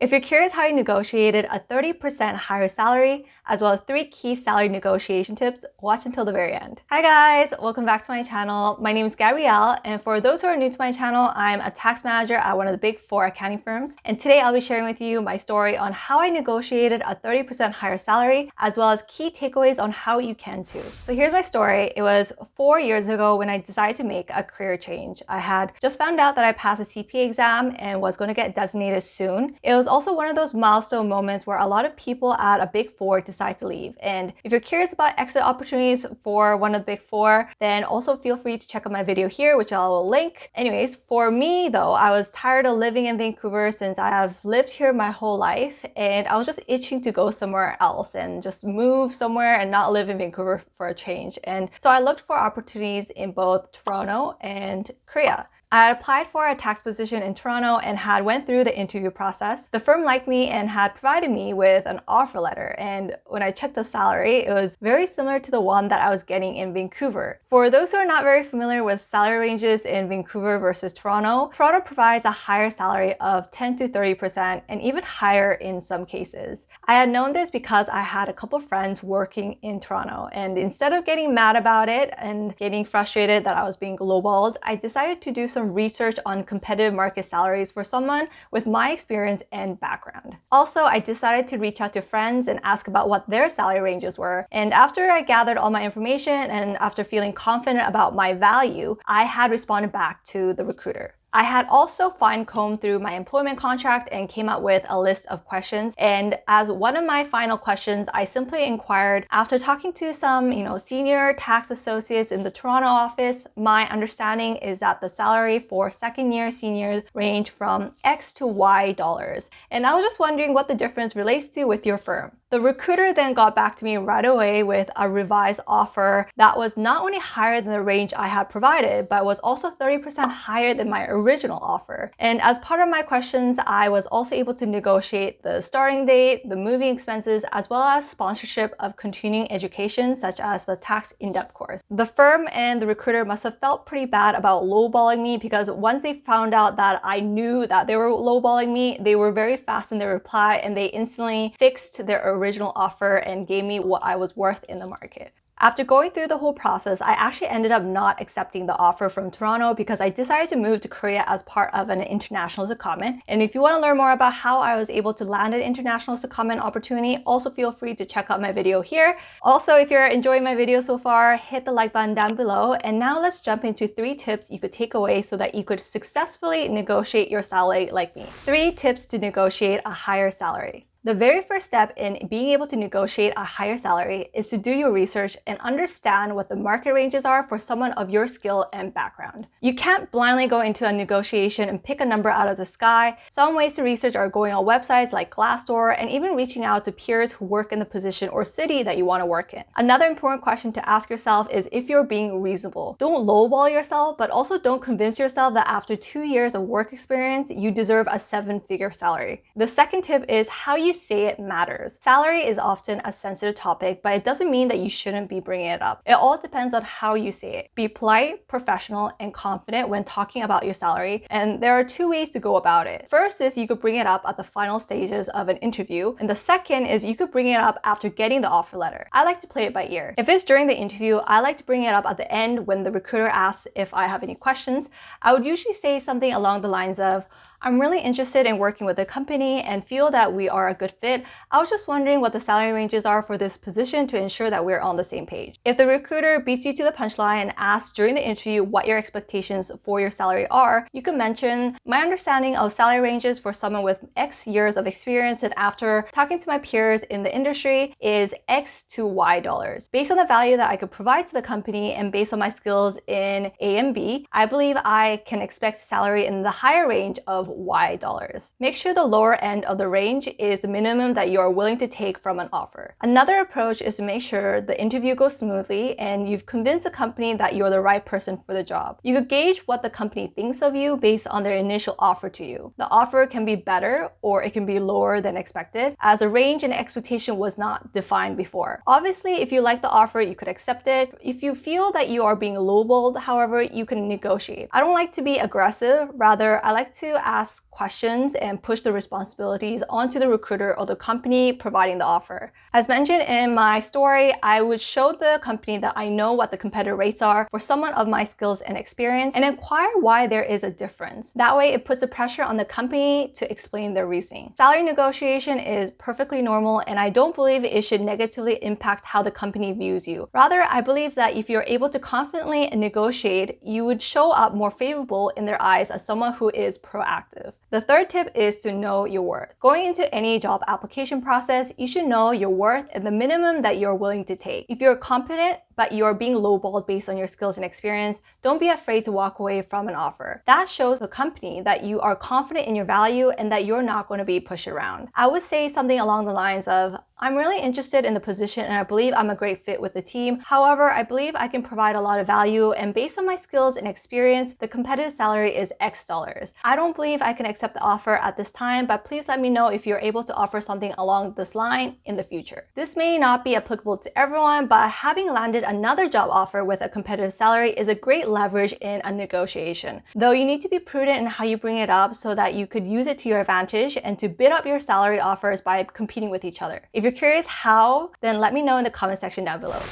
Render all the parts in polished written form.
If you're curious how I negotiated a 30% higher salary, as well as 3 key salary negotiation tips, watch until the very end. Hi guys, welcome back to my channel. My name is Gabrielle, and for those who are new to my channel, I'm a tax manager at one of the big 4 accounting firms. And today I'll be sharing with you my story on how I negotiated a 30% higher salary, as well as key takeaways on how you can too. So here's my story. It was 4 years ago when I decided to make a career change. I had just found out that I passed a CPA exam and was going to get designated soon. It was also one of those milestone moments where a lot of people at a big 4 decide to leave. And if you're curious about exit opportunities for one of the big 4, then also feel free to check out my video here, which I'll link. Anyways, for me though, I was tired of living in Vancouver since I have lived here my whole life, and I was just itching to go somewhere else and just move somewhere and not live in Vancouver for a change. And so I looked for opportunities in both Toronto and Korea. I had applied for a tax position in Toronto and had went through the interview process. The firm liked me and had provided me with an offer letter. And when I checked the salary, it was very similar to the one that I was getting in Vancouver. For those who are not very familiar with salary ranges in Vancouver versus Toronto, Toronto provides a higher salary of 10 to 30% and even higher in some cases. I had known this because I had a couple of friends working in Toronto, and instead of getting mad about it and getting frustrated that I was being lowballed, I decided to do some research on competitive market salaries for someone with my experience and background. Also, I decided to reach out to friends and ask about what their salary ranges were. And after I gathered all my information and after feeling confident about my value, I had responded back to the recruiter. I had also fine-combed through my employment contract and came up with a list of questions. And as one of my final questions, I simply inquired, after talking to some, senior tax associates in the Toronto office, my understanding is that the salary for second-year seniors range from X to Y dollars. And I was just wondering what the difference relates to with your firm. The recruiter then got back to me right away with a revised offer that was not only higher than the range I had provided, but was also 30% higher than my original offer. And as part of my questions, I was also able to negotiate the starting date, the moving expenses, as well as sponsorship of continuing education, such as the tax in-depth course. The firm and the recruiter must have felt pretty bad about lowballing me, because once they found out that I knew that they were lowballing me, they were very fast in their reply and they instantly fixed their original offer and gave me what I was worth in the market. After going through the whole process, I actually ended up not accepting the offer from Toronto because I decided to move to Korea as part of an international secondment. And if you want to learn more about how I was able to land an international secondment opportunity, also feel free to check out my video here. Also, if you're enjoying my video so far, hit the like button down below. And now let's jump into 3 tips you could take away so that you could successfully negotiate your salary like me. 3 tips to negotiate a higher salary. The very first step in being able to negotiate a higher salary is to do your research and understand what the market ranges are for someone of your skill and background. You can't blindly go into a negotiation and pick a number out of the sky. Some ways to research are going on websites like Glassdoor and even reaching out to peers who work in the position or city that you want to work in. Another important question to ask yourself is if you're being reasonable. Don't lowball yourself, but also don't convince yourself that after 2 years of work experience, you deserve a 7-figure salary. The second tip is how you say it matters. Salary is often a sensitive topic, but it doesn't mean that you shouldn't be bringing it up. It all depends on how you say it. Be polite, professional, and confident when talking about your salary, and there are 2 ways to go about it. First is you could bring it up at the final stages of an interview, and the second is you could bring it up after getting the offer letter. I like to play it by ear. If it's during the interview, I like to bring it up at the end when the recruiter asks if I have any questions. I would usually say something along the lines of, I'm really interested in working with the company and feel that we are a good fit. I was just wondering what the salary ranges are for this position to ensure that we're on the same page. If the recruiter beats you to the punchline and asks during the interview what your expectations for your salary are, you can mention, my understanding of salary ranges for someone with X years of experience and after talking to my peers in the industry is X to Y dollars. Based on the value that I could provide to the company and based on my skills in A and B, I believe I can expect salary in the higher range of Y dollars. Make sure the lower end of the range is the minimum that you are willing to take from an offer. Another approach is to make sure the interview goes smoothly and you've convinced the company that you're the right person for the job. You could gauge what the company thinks of you based on their initial offer to you. The offer can be better or it can be lower than expected, as the range and expectation was not defined before. Obviously, if you like the offer, you could accept it. If you feel that you are being lowballed, however, you can negotiate. I don't like to be aggressive. Rather, I like to ask questions and push the responsibilities onto the recruiter or the company providing the offer. As mentioned in my story, I would show the company that I know what the competitive rates are for someone of my skills and experience and inquire why there is a difference. That way it puts the pressure on the company to explain their reasoning. Salary negotiation is perfectly normal, and I don't believe it should negatively impact how the company views you. Rather, I believe that if you're able to confidently negotiate, you would show up more favorable in their eyes as someone who is proactive. The third tip is to know your worth. Going into any job application process, you should know your worth and the minimum that you're willing to take. If you're competent, but you're being lowballed based on your skills and experience, don't be afraid to walk away from an offer. That shows the company that you are confident in your value and that you're not going to be pushed around. I would say something along the lines of, I'm really interested in the position and I believe I'm a great fit with the team. However, I believe I can provide a lot of value, and based on my skills and experience, the competitive salary is X dollars. I don't believe I can accept the offer at this time, but please let me know if you're able to offer something along this line in the future. This may not be applicable to everyone, but having landed another job offer with a competitive salary is a great leverage in a negotiation. Though you need to be prudent in how you bring it up so that you could use it to your advantage and to bid up your salary offers by competing with each other. If you're curious how, then let me know in the comment section down below.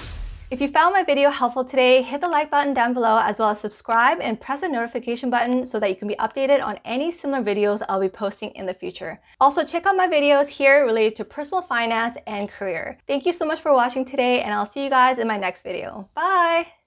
If you found my video helpful today, hit the like button down below, as well as subscribe and press the notification button so that you can be updated on any similar videos I'll be posting in the future. Also, check out my videos here related to personal finance and career. Thank you so much for watching today, and I'll see you guys in my next video. Bye!